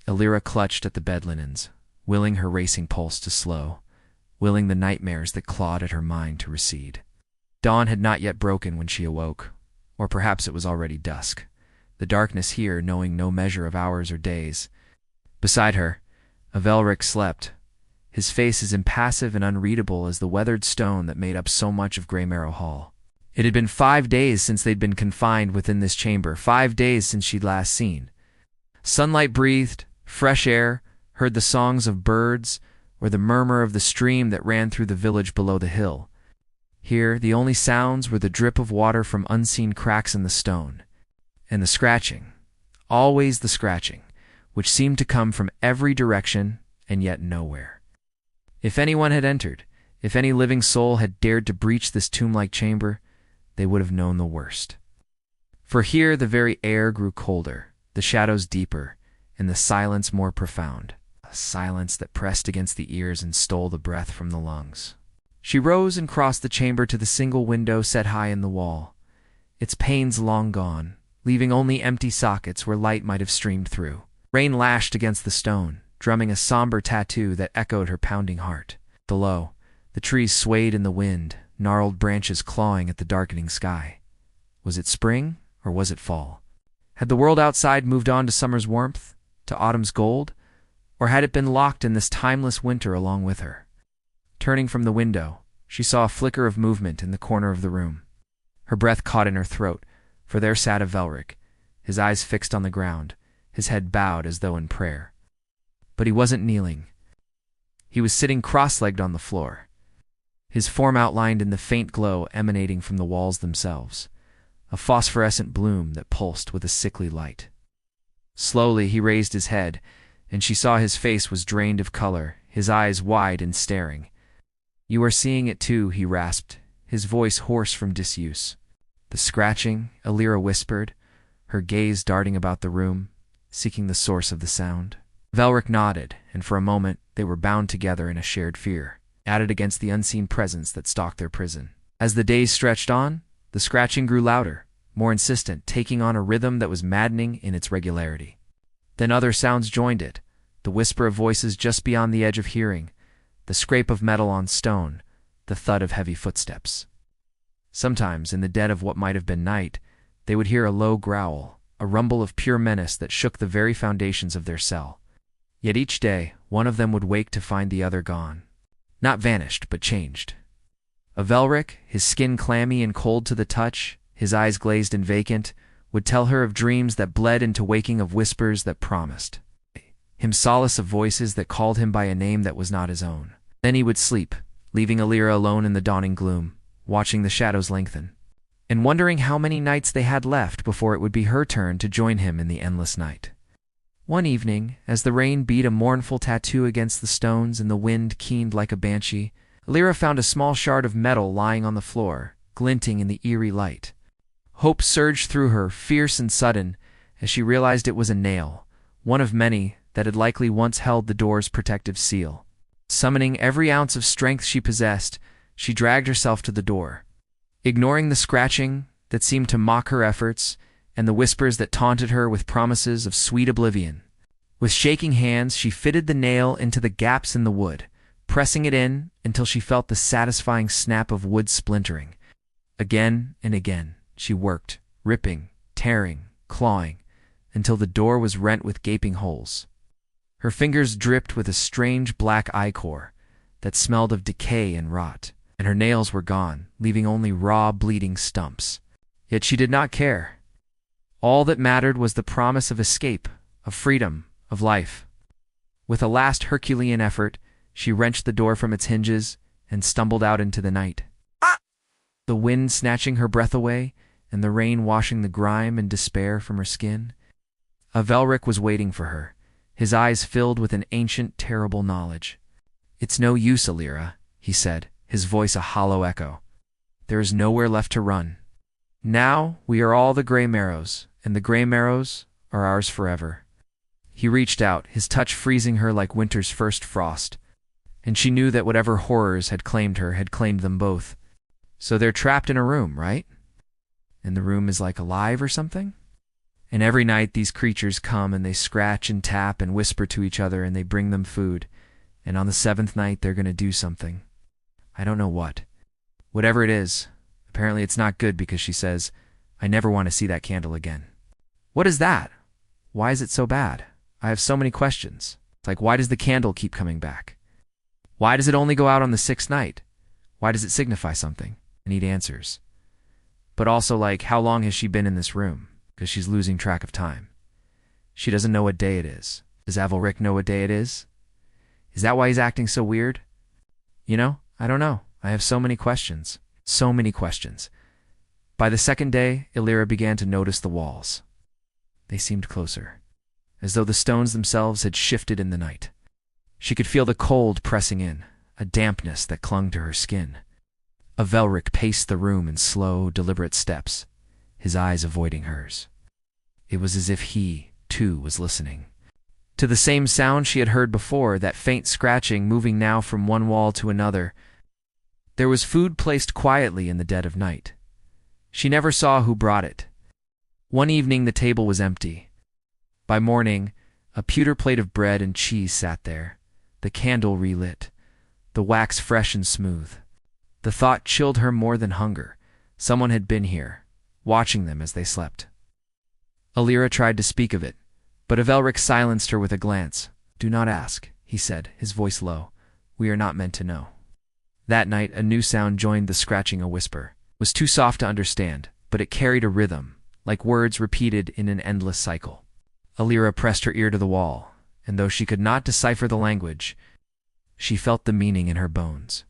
Elira clutched at the bed linens, willing her racing pulse to slow, willing the nightmares that clawed at her mind to recede. Dawn had not yet broken when she awoke, or perhaps it was already dusk, the darkness here knowing no measure of hours or days. Beside her, Avelric slept, his face as impassive and unreadable as the weathered stone that made up so much of Greymarrow Hall. It had been 5 days since they'd been confined within this chamber, 5 days since she'd last seen. Sunlight breathed, fresh air, heard the songs of birds, or the murmur of the stream that ran through the village below the hill. Here, the only sounds were the drip of water from unseen cracks in the stone, and the scratching, always the scratching, which seemed to come from every direction and yet nowhere. If anyone had entered, if any living soul had dared to breach this tomb-like chamber, they would have known the worst. For here the very air grew colder, the shadows deeper, and the silence more profound, a silence that pressed against the ears and stole the breath from the lungs. She rose and crossed the chamber to the single window set high in the wall, its panes long gone, leaving only empty sockets where light might have streamed through. Rain lashed against the stone, drumming a somber tattoo that echoed her pounding heart. Below, the trees swayed in the wind, gnarled branches clawing at the darkening sky. Was it spring, or was it fall? Had the world outside moved on to summer's warmth, to autumn's gold, or had it been locked in this timeless winter along with her? Turning from the window, she saw a flicker of movement in the corner of the room. Her breath caught in her throat, for there sat Avelric, his eyes fixed on the ground, his head bowed as though in prayer. But he wasn't kneeling. He was sitting cross-legged on the floor, his form outlined in the faint glow emanating from the walls themselves, a phosphorescent bloom that pulsed with a sickly light. Slowly he raised his head, and she saw his face was drained of color, his eyes wide and staring. "You are seeing it too," he rasped, his voice hoarse from disuse. "The scratching," Elira whispered, her gaze darting about the room, seeking the source of the sound. Avelric nodded, and for a moment they were bound together in a shared fear, added against the unseen presence that stalked their prison. As the days stretched on, the scratching grew louder, more insistent, taking on a rhythm that was maddening in its regularity. Then other sounds joined it, the whisper of voices just beyond the edge of hearing, the scrape of metal on stone, the thud of heavy footsteps. Sometimes, in the dead of what might have been night, they would hear a low growl, a rumble of pure menace that shook the very foundations of their cell. Yet each day, one of them would wake to find the other gone. Not vanished, but changed. Avelric, his skin clammy and cold to the touch, his eyes glazed and vacant, would tell her of dreams that bled into waking, of whispers that promised him solace, of voices that called him by a name that was not his own. Then he would sleep, leaving Elira alone in the dawning gloom, watching the shadows lengthen, and wondering how many nights they had left before it would be her turn to join him in the endless night. One evening, as the rain beat a mournful tattoo against the stones and the wind keened like a banshee, Elira found a small shard of metal lying on the floor, glinting in the eerie light. Hope surged through her, fierce and sudden, as she realized it was a nail, one of many that had likely once held the door's protective seal. Summoning every ounce of strength she possessed, she dragged herself to the door. Ignoring the scratching that seemed to mock her efforts and the whispers that taunted her with promises of sweet oblivion, with shaking hands she fitted the nail into the gaps in the wood, pressing it in until she felt the satisfying snap of wood splintering. Again and again she worked, ripping, tearing, clawing, until the door was rent with gaping holes. Her fingers dripped with a strange black ichor that smelled of decay and rot, and her nails were gone, leaving only raw, bleeding stumps. Yet she did not care. All that mattered was the promise of escape, of freedom, of life. With a last Herculean effort, she wrenched the door from its hinges and stumbled out into the night. The wind snatching her breath away, and the rain washing the grime and despair from her skin. Avelric was waiting for her, his eyes filled with an ancient, terrible knowledge. "It's no use, Elira," he said, his voice a hollow echo. "There is nowhere left to run. Now we are all the Greymarrows, and the Greymarrows are ours forever." He reached out, his touch freezing her like winter's first frost, and she knew that whatever horrors had claimed her had claimed them both. "So they're trapped in a room, right? And the room is like alive or something? And every night these creatures come and they scratch and tap and whisper to each other and they bring them food. And on the 7th night they're going to do something. I don't know what. Whatever it is, apparently it's not good because she says, I never want to see that candle again. What is that? Why is it so bad? I have so many questions. It's like, why does the candle keep coming back? Why does it only go out on the 6th night? Why does it signify something? I need answers. But also, like, how long has she been in this room? Because she's losing track of time. She doesn't know what day it is. Does Avelric know what day it is? Is that why he's acting so weird? You know, I don't know. I have so many questions. So many questions. By the 2nd day, Elira began to notice the walls. They seemed closer, as though the stones themselves had shifted in the night. She could feel the cold pressing in, a dampness that clung to her skin. Avelric paced the room in slow, deliberate steps, his eyes avoiding hers. It was as if he, too, was listening. To the same sound she had heard before, that faint scratching moving now from one wall to another. There was food placed quietly in the dead of night. She never saw who brought it. One evening the table was empty. By morning, a pewter plate of bread and cheese sat there, the candle relit, the wax fresh and smooth. The thought chilled her more than hunger. Someone had been here, watching them as they slept. Elira tried to speak of it, but Avelric silenced her with a glance. Do not ask, he said, his voice low. We are not meant to know. That night a new sound joined the scratching, a whisper. It was too soft to understand, but it carried a rhythm, like words repeated in an endless cycle. Elira pressed her ear to the wall, and though she could not decipher the language, she felt the meaning in her bones.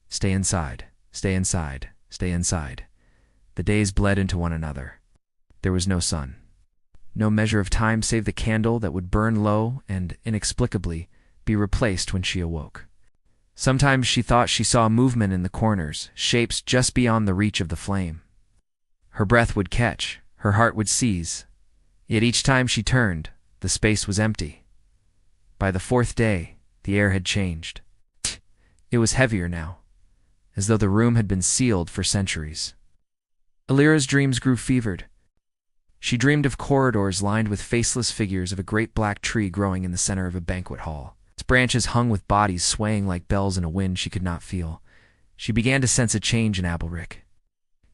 Stay inside, stay inside, stay inside. The days bled into one another. There was no sun. No measure of time save the candle that would burn low and, inexplicably, be replaced when she awoke. Sometimes she thought she saw movement in the corners, shapes just beyond the reach of the flame. Her breath would catch, her heart would seize. Yet each time she turned, the space was empty. By the 4th day, the air had changed. It was heavier now, as though the room had been sealed for centuries. Elira's dreams grew fevered. She dreamed of corridors lined with faceless figures of a great black tree growing in the center of a banquet hall. Its branches hung with bodies swaying like bells in a wind she could not feel. She began to sense a change in Avelric.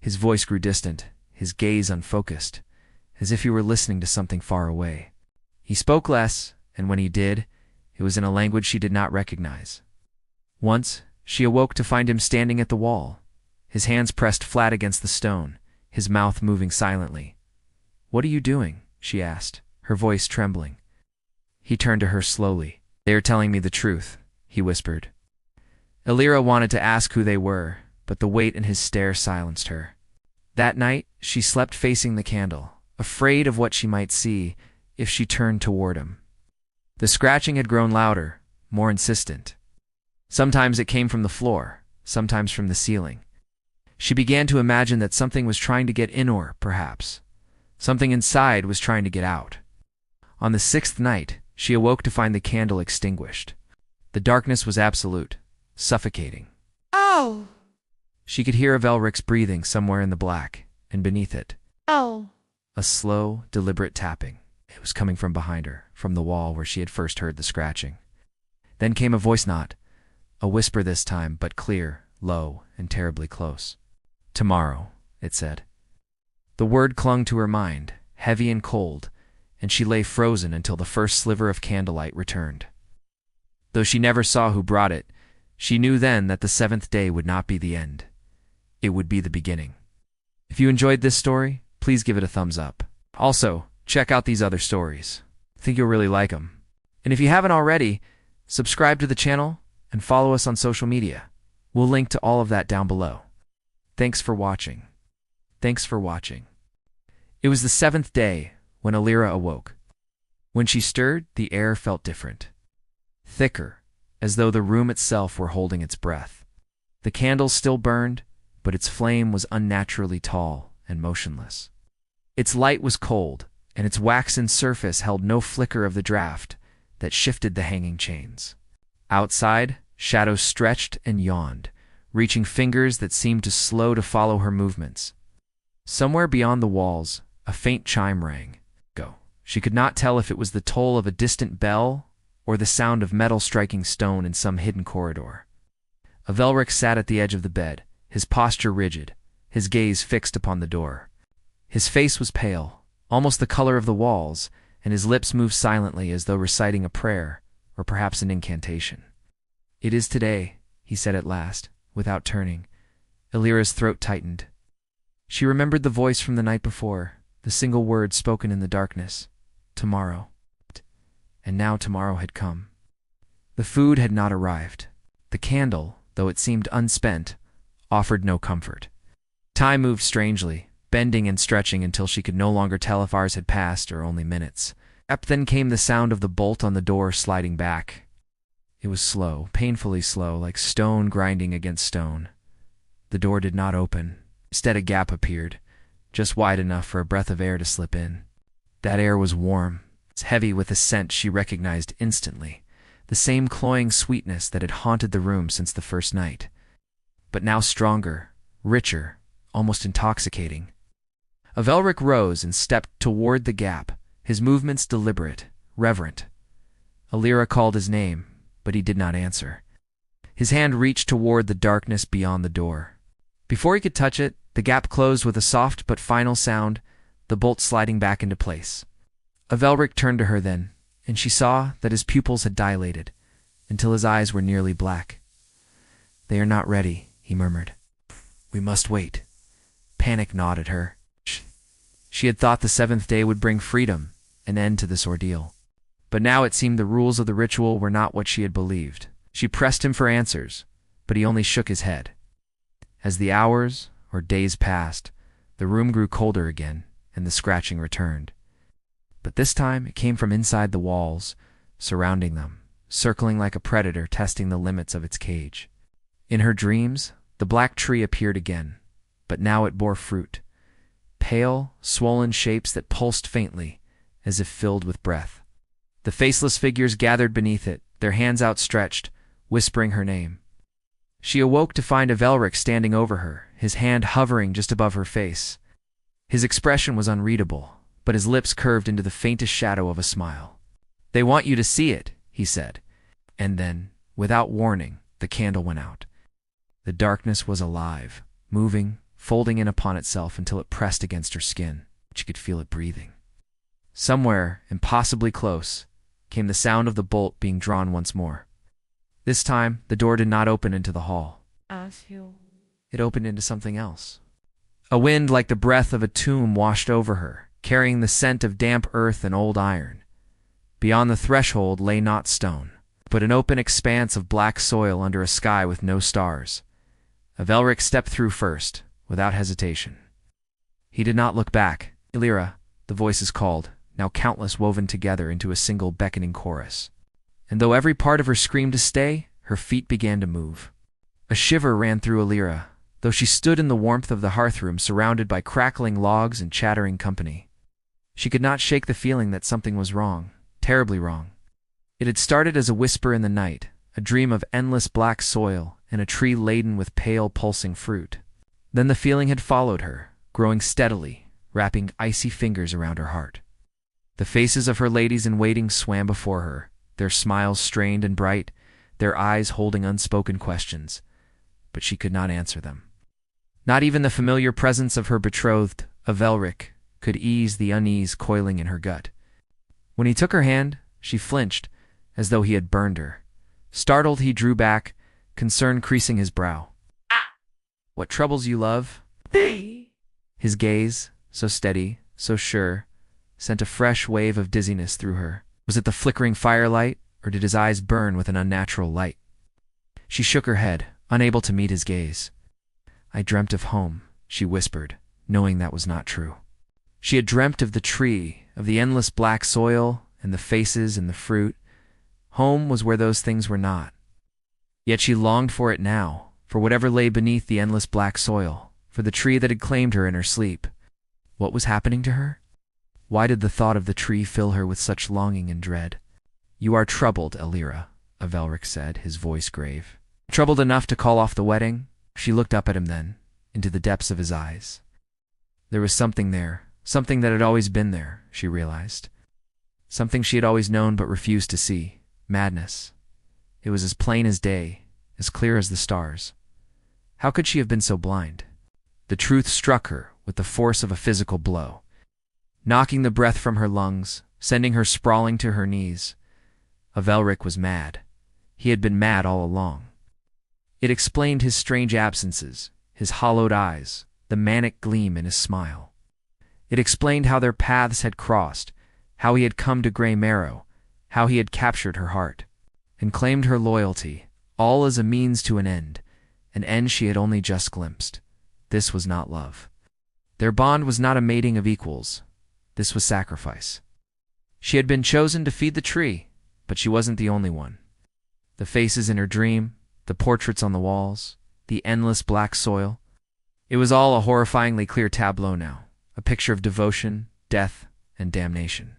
His voice grew distant, his gaze unfocused, as if he were listening to something far away. He spoke less, and when he did, it was in a language she did not recognize. Once, she awoke to find him standing at the wall, his hands pressed flat against the stone, his mouth moving silently. What are you doing? She asked, her voice trembling. He turned to her slowly. They are telling me the truth, he whispered. Elira wanted to ask who they were, but the weight in his stare silenced her. That night, she slept facing the candle, afraid of what she might see if she turned toward him. The scratching had grown louder, more insistent. Sometimes it came from the floor, sometimes from the ceiling. She began to imagine that something was trying to get in, or, perhaps, something inside was trying to get out. On the 6th night, she awoke to find the candle extinguished. The darkness was absolute, suffocating. Oh! She could hear Avelric's breathing somewhere in the black, and beneath it, Oh! a slow, deliberate tapping. It was coming from behind her, from the wall where she had first heard the scratching. Then came a voice, not a whisper this time, but clear, low, and terribly close. Tomorrow, it said. The word clung to her mind, heavy and cold, and she lay frozen until the first sliver of candlelight returned. Though she never saw who brought it, she knew then that the 7th day would not be the end. It would be the beginning. If you enjoyed this story, please give it a thumbs up. Also, check out these other stories. I think you'll really like them. And if you haven't already, subscribe to the channel and follow us on social media. We'll link to all of that down below. Thanks for watching. Thanks for watching. It was the 7th day when Elira awoke. When she stirred, the air felt different. Thicker, as though the room itself were holding its breath. The candle still burned, but its flame was unnaturally tall and motionless. Its light was cold, and its waxen surface held no flicker of the draft that shifted the hanging chains. Outside, shadows stretched and yawned, reaching fingers that seemed to slow to follow her movements. Somewhere beyond the walls, A faint chime rang. Go. She could not tell if it was the toll of a distant bell or the sound of metal striking stone in some hidden corridor. Avelric sat at the edge of the bed, his posture rigid, his gaze fixed upon the door. His face was pale, almost the color of the walls, and his lips moved silently as though reciting a prayer, or perhaps an incantation. "It is today," he said at last, without turning. Elira's throat tightened. She remembered the voice from the night before, the single word spoken in the darkness. Tomorrow. And now tomorrow had come. The food had not arrived. The candle, though it seemed unspent, offered no comfort. Time moved strangely, bending and stretching until she could no longer tell if hours had passed or only minutes. Then came the sound of the bolt on the door sliding back. It was slow, painfully slow, like stone grinding against stone. The door did not open. Instead, a gap appeared, just wide enough for a breath of air to slip in. That air was warm. It's heavy with a scent she recognized instantly, the same cloying sweetness that had haunted the room since the first night, but now stronger, richer, almost intoxicating. Avelric rose and stepped toward the gap, his movements deliberate, reverent. Elira called his name, but he did not answer. His hand reached toward the darkness beyond the door. Before he could touch it, the gap closed with a soft but final sound, the bolt sliding back into place. Avelric turned to her then, and she saw that his pupils had dilated, until his eyes were nearly black. "They are not ready," he murmured. "We must wait." Panic gnawed at her. She had thought the seventh day would bring freedom, an end to this ordeal. But now it seemed the rules of the ritual were not what she had believed. She pressed him for answers, but he only shook his head. As the hours or days passed, the room grew colder again, and the scratching returned. But this time it came from inside the walls, surrounding them, circling like a predator testing the limits of its cage. In her dreams, the black tree appeared again, but now it bore fruit. Pale, swollen shapes that pulsed faintly, as if filled with breath. The faceless figures gathered beneath it, their hands outstretched, whispering her name. She awoke to find Avelric standing over her, his hand hovering just above her face. His expression was unreadable, but his lips curved into the faintest shadow of a smile. "They want you to see it," he said. And then, without warning, the candle went out. The darkness was alive, moving, folding in upon itself until it pressed against her skin. She could feel it breathing. Somewhere, impossibly close, came the sound of the bolt being drawn once more. This time, the door did not open into the hall. It opened into something else. A wind like the breath of a tomb washed over her, carrying the scent of damp earth and old iron. Beyond the threshold lay not stone, but an open expanse of black soil under a sky with no stars. Avelric stepped through first, without hesitation. He did not look back. "Elira," the voices called, now countless woven together into a single beckoning chorus. And though every part of her screamed to stay, her feet began to move. A shiver ran through Elira, though she stood in the warmth of the hearthroom surrounded by crackling logs and chattering company. She could not shake the feeling that something was wrong, terribly wrong. It had started as a whisper in the night, a dream of endless black soil and a tree laden with pale, pulsing fruit. Then the feeling had followed her, growing steadily, wrapping icy fingers around her heart. The faces of her ladies-in-waiting swam before her, their smiles strained and bright, their eyes holding unspoken questions, but she could not answer them. Not even the familiar presence of her betrothed, Avelric, could ease the unease coiling in her gut. When he took her hand, she flinched, as though he had burned her. Startled, he drew back, concern creasing his brow. "What troubles you, love?" His gaze, so steady, so sure, sent a fresh wave of dizziness through her. Was it the flickering firelight, or did his eyes burn with an unnatural light? She shook her head, unable to meet his gaze. "I dreamt of home," she whispered, knowing that was not true. She had dreamt of the tree, of the endless black soil, and the faces and the fruit. Home was where those things were not. Yet she longed for it now, for whatever lay beneath the endless black soil, for the tree that had claimed her in her sleep. What was happening to her? Why did the thought of the tree fill her with such longing and dread? "You are troubled, Elira," Avelric said, his voice grave. "Troubled enough to call off the wedding?" She looked up at him then, into the depths of his eyes. There was something there, Something that had always been there, she realized. Something she had always known but refused to see. Madness. It was as plain as day, as clear as the stars. How could she have been so blind? The truth struck her with the force of a physical blow, knocking the breath from her lungs, sending her sprawling to her knees. Avelric was mad. He had been mad all along. It explained his strange absences, his hollowed eyes, the manic gleam in his smile. It explained how their paths had crossed, how he had come to Greymarrow, how he had captured her heart, and claimed her loyalty, all as a means to an end she had only just glimpsed. This was not love. Their bond was not a mating of equals. This was sacrifice. She had been chosen to feed the tree, but she wasn't the only one. The faces in her dream, the portraits on the walls, the endless black soil. It was all a horrifyingly clear tableau now, a picture of devotion, death, and damnation.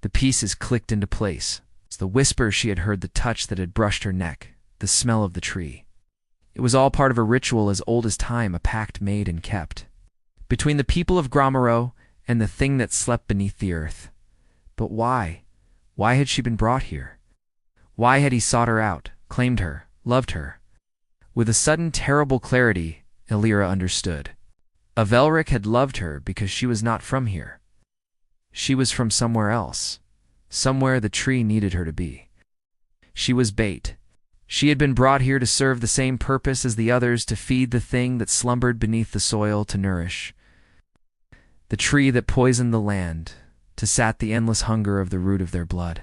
The pieces clicked into place. The whisper she had heard, the touch that had brushed her neck, the smell of the tree. It was all part of a ritual as old as time, a pact made and kept, between the people of Greymarrow and the thing that slept beneath the earth. But why? Why had she been brought here? Why had he sought her out, claimed her, loved her? With a sudden terrible clarity, Elira understood. Avelric had loved her because she was not from here. She was from somewhere else, somewhere the tree needed her to be. She was bait. She had been brought here to serve the same purpose as the others, to feed the thing that slumbered beneath the soil, to nourish the tree that poisoned the land, to sat the endless hunger of the root of their blood.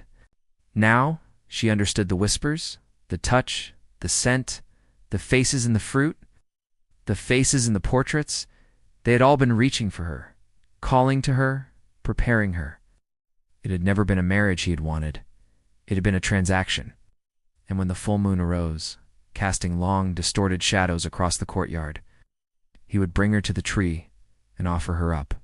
Now she understood the whispers, the touch, the scent, the faces in the fruit, the faces in the portraits. They had all been reaching for her, calling to her, preparing her. It had never been a marriage he had wanted. It had been a transaction. And when the full moon arose, casting long, distorted shadows across the courtyard, he would bring her to the tree and offer her up.